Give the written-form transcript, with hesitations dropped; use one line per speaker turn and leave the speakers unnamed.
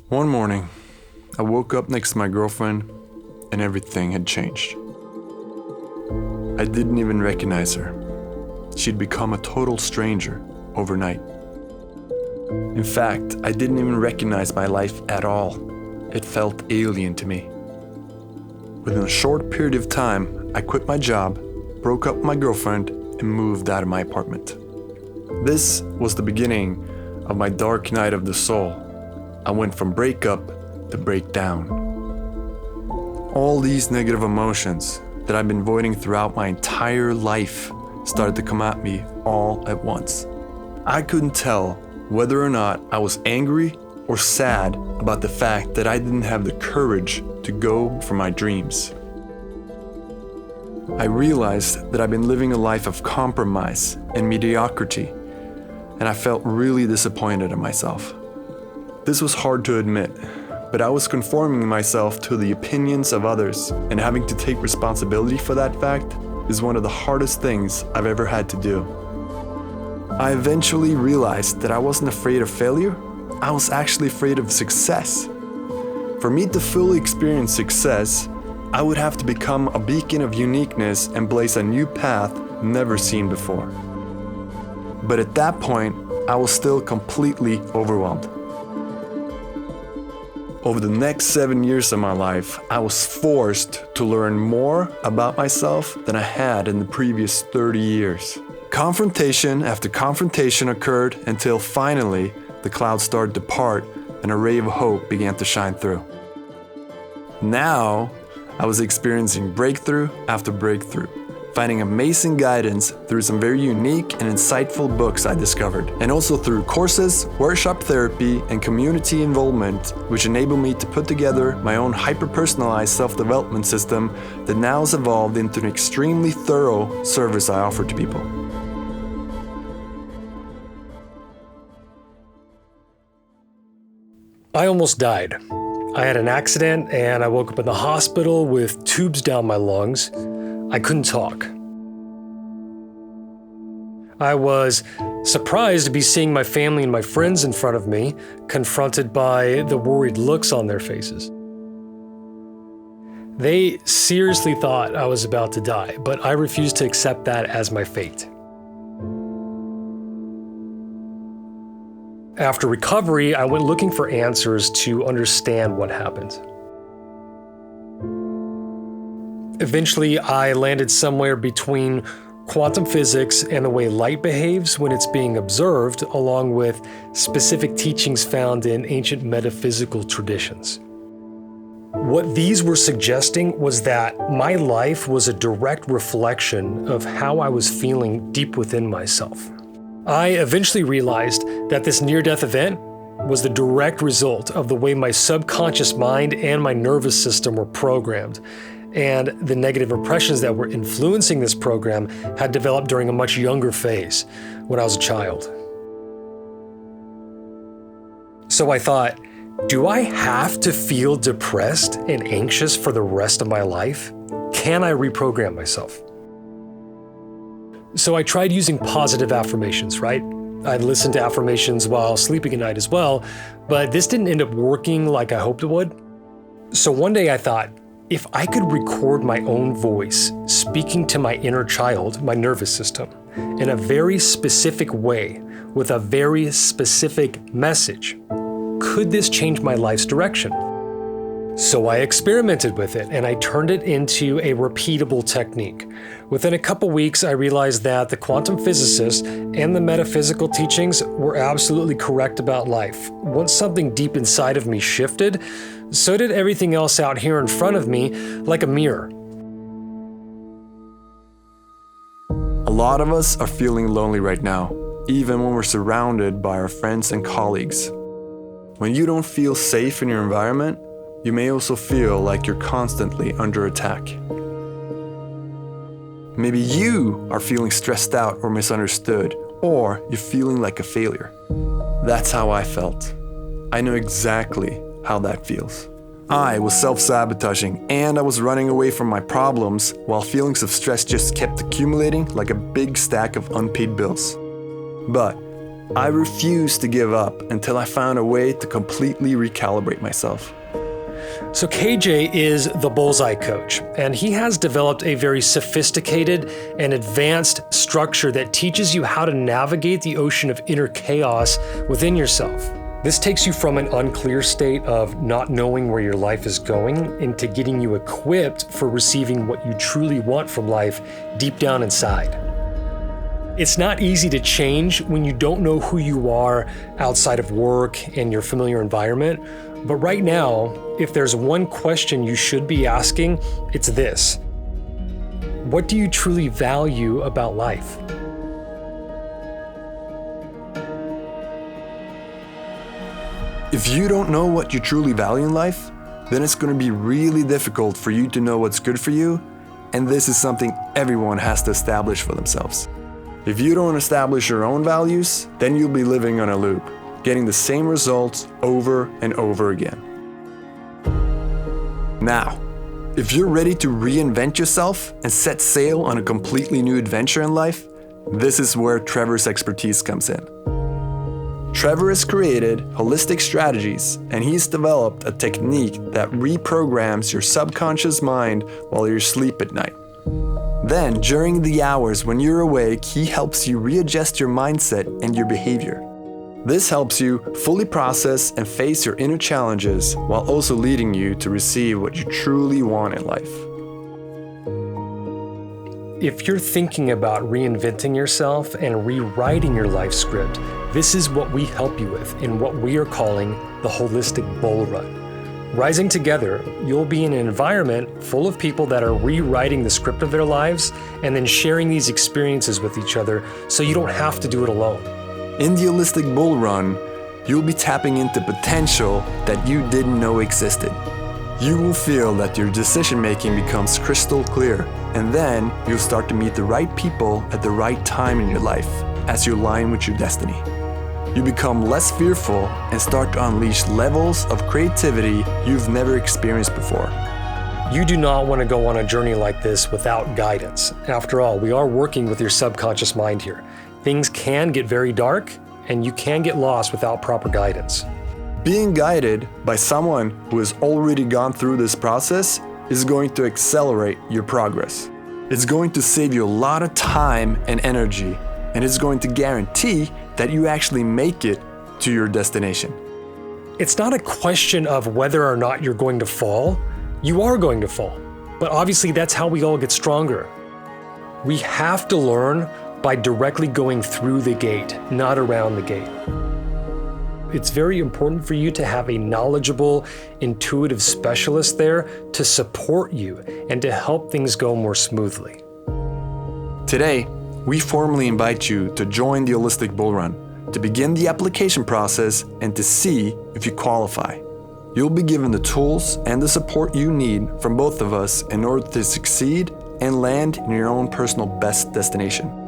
One morning, I woke up next to my girlfriend and everything had changed. I didn't even recognize her. She'd become a total stranger overnight. In fact, I didn't even recognize my life at all. It felt alien to me. Within a short period of time, I quit my job, broke up with my girlfriend, and moved out of my apartment. This was the beginning of my dark night of the soul. I went from breakup to breakdown. All these negative emotions that I've been avoiding throughout my entire life started to come at me all at once. I couldn't tell whether or not I was angry or sad about the fact that I didn't have the courage to go for my dreams. I realized that I've been living a life of compromise and mediocrity, and I felt really disappointed in myself. This was hard to admit, but I was conforming myself to the opinions of others, and having to take responsibility for that fact is one of the hardest things I've ever had to do. I eventually realized that I wasn't afraid of failure, I was actually afraid of success. For me to fully experience success, I would have to become a beacon of uniqueness and blaze a new path never seen before. But at that point, I was still completely overwhelmed. Over the next 7 years of my life, I was forced to learn more about myself than I had in the previous 30 years. Confrontation after confrontation occurred until finally the clouds started to part and a ray of hope began to shine through. Now, I was experiencing breakthrough after breakthrough, finding amazing guidance through some very unique and insightful books I discovered, and also through courses, workshop therapy, and community involvement, which enabled me to put together my own hyper-personalized self-development system that now has evolved into an extremely thorough service I offer to people.
I almost died. I had an accident and I woke up in the hospital with tubes down my lungs. I couldn't talk. I was surprised to be seeing my family and my friends in front of me, confronted by the worried looks on their faces. They seriously thought I was about to die, but I refused to accept that as my fate. After recovery, I went looking for answers to understand what happened. Eventually, I landed somewhere between quantum physics and the way light behaves when it's being observed, along with specific teachings found in ancient metaphysical traditions. What these were suggesting was that my life was a direct reflection of how I was feeling deep within myself. I eventually realized that this near-death event was the direct result of the way my subconscious mind and my nervous system were programmed, and the negative impressions that were influencing this program had developed during a much younger phase, when I was a child. So I thought, do I have to feel depressed and anxious for the rest of my life? Can I reprogram myself? So I tried using positive affirmations, right? I'd listen to affirmations while sleeping at night as well, but this didn't end up working like I hoped it would. So one day I thought, if I could record my own voice speaking to my inner child, my nervous system, in a very specific way, with a very specific message, could this change my life's direction? So I experimented with it and I turned it into a repeatable technique. Within a couple weeks, I realized that the quantum physicists and the metaphysical teachings were absolutely correct about life. Once something deep inside of me shifted, so did everything else out here in front of me, like a mirror.
A lot of us are feeling lonely right now, even when we're surrounded by our friends and colleagues. When you don't feel safe in your environment, you may also feel like you're constantly under attack. Maybe you are feeling stressed out or misunderstood, or you're feeling like a failure. That's how I felt. I know exactly how that feels. I was self-sabotaging and I was running away from my problems while feelings of stress just kept accumulating like a big stack of unpaid bills. But I refused to give up until I found a way to completely recalibrate myself.
So KJ is the Bullseye Coach, and he has developed a very sophisticated and advanced structure that teaches you how to navigate the ocean of inner chaos within yourself. This takes you from an unclear state of not knowing where your life is going into getting you equipped for receiving what you truly want from life deep down inside. It's not easy to change when you don't know who you are outside of work and your familiar environment. But right now, if there's one question you should be asking, it's this: what do you truly value about life?
If you don't know what you truly value in life, then it's going to be really difficult for you to know what's good for you, and this is something everyone has to establish for themselves. If you don't establish your own values, then you'll be living on a loop, getting the same results over and over again. Now, if you're ready to reinvent yourself and set sail on a completely new adventure in life, this is where Trevor's expertise comes in. Trevor has created holistic strategies, and he's developed a technique that reprograms your subconscious mind while you're asleep at night. Then, during the hours when you're awake, he helps you readjust your mindset and your behavior. This helps you fully process and face your inner challenges while also leading you to receive what you truly want in life.
If you're thinking about reinventing yourself and rewriting your life script, this is what we help you with in what we are calling the Holistic Bull Run. Rising together, you'll be in an environment full of people that are rewriting the script of their lives and then sharing these experiences with each other so you don't have to do it alone.
In the Holistic Bull Run, you'll be tapping into potential that you didn't know existed. You will feel that your decision making becomes crystal clear, and then you'll start to meet the right people at the right time in your life as you align with your destiny. You become less fearful and start to unleash levels of creativity you've never experienced before.
You do not want to go on a journey like this without guidance. After all, we are working with your subconscious mind here. Things can get very dark, and you can get lost without proper guidance.
Being guided by someone who has already gone through this process is going to accelerate your progress. It's going to save you a lot of time and energy, and it's going to guarantee that you actually make it to your destination.
It's not a question of whether or not you're going to fall. You are going to fall, but obviously that's how we all get stronger. We have to learn by directly going through the gate, not around the gate. It's very important for you to have a knowledgeable, intuitive specialist there to support you and to help things go more smoothly.
Today, we formally invite you to join the Holistic Bull Run, to begin the application process and to see if you qualify. You'll be given the tools and the support you need from both of us in order to succeed and land in your own personal best destination.